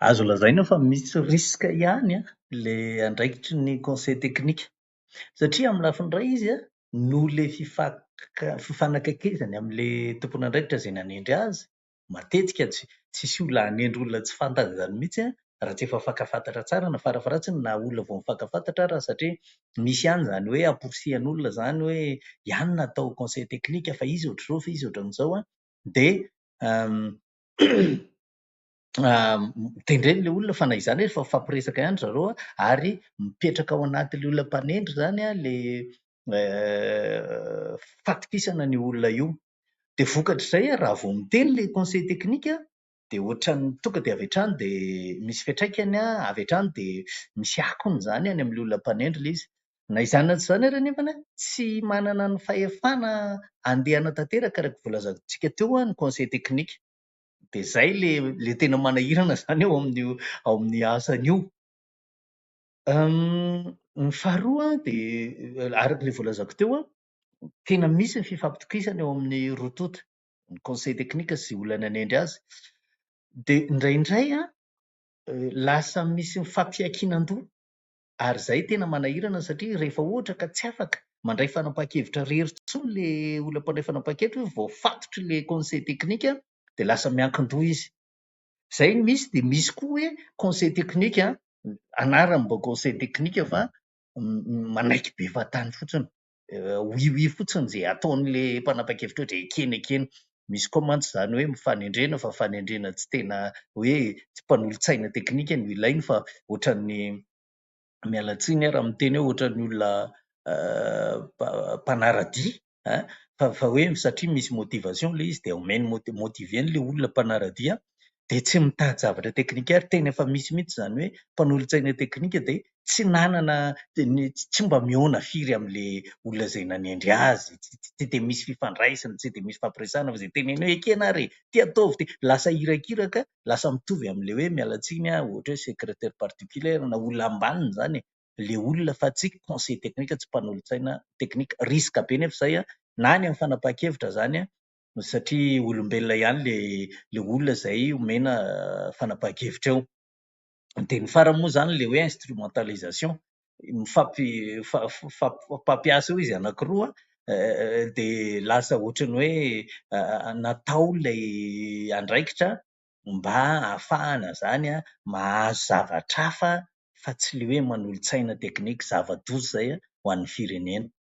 Azo lazaina fa misy risque ihany le andraikitry ny conseil technique satria amin'ny lafiny iray izy no le fifanakakezany amin'le tompony andraikitra zay nanendry azy matetika tsisy olona hanendry olona tsy fantany zany mihitsy raha tsy efa mifankafantatra tsara na farafaratsiny na olona vao mifankafantatra raha satria misy ihany zany hoe amporoisian'olona zany hoe ihany natao conseil technique fa izy ohatr'izao fa izy ohatran'izao de tendreny le olona fa na izany hoe fa mifampiresaka ihany zareo ary mipetraka ao anatin'le olona mpanendry zany le fatokisana ny olona io. De vokatr'izay raha vao miteny le conseil technique de ohatran'ny tonga de avy hatrany de misy fiantraikany avy hatrany de misy akony zany any amin'le olona mpanendry le izy. Na izany na tsy izany ary nefany tsy manana ny fahefana andehana tanteraka araka voalazako tsika teo ny conseil technique. De zay le tena manahirana zany ao amin'ny asan'io. Ny faharoa de araka le voalazako teo tena misy ny fifampitokisana eo amin'ny roa ny conseil technique sy olona nanendry azy. De indraindray lasa misy mifampiankinan-doha ary zay tena manahirana satria rehefa ohatra ka tsy afaka mandray fanapahan-kevitra rery intsony le olona mpandray fanapahan-kevitra hoe voafatotry le conseil technique de lasa miankin-doha izy. Zay ny misy de misy koa hoe conseil technique anarany mbô conseil technique fa manaiky be vatany fotsiny. Oui fotsiny zay ataon'le mpanapa-kevitra ohatra ekeny. Misy koa mantsy zany hoe mifanendrena fa fanendrena tsy tena hoe tsy mpanolontsaina teknika no ilainy fa ohatran'ny miala tsiny raha miteny hoe ohatran'ny olona mpanaradia fa hoe satria misy motivation le izy de omeny motiveny le olona mpanaradia de tsy mitady zavatra teknika ary tena efa misy mihitsy zany hoe mpanolontsaina teknika de tsy nanana tsy mba mihaona firy am'le olona zay nanendry azy, tsy de misy fifandraisana, tsy de misy fampiresahana fa zay teneny hoe ekena ary ty ataovy ty, lasa irakiraka, lasa mitovy am'le hoe miala tsiny ohatra hoe secrétaire particulaire na olona ambaniny zany le olona fa tsy conseil technique tsy mpanolontsaina teknika. Risque be nefa zay na any amin'ny fanapahan-kevitra zany satria olombelona ihany le olona zay omena fanapahan-kevitra eo. De ny farany moa zany le hoe instrumentalisation mifampiasa eo izy anankiroa de lasa ohatrany hoe natao lay andraikitra mba ahafahana zany mahazo zavatra hafa fa tsy le hoe manolontsaina teknika zava-doza zay ho an'ny firenena.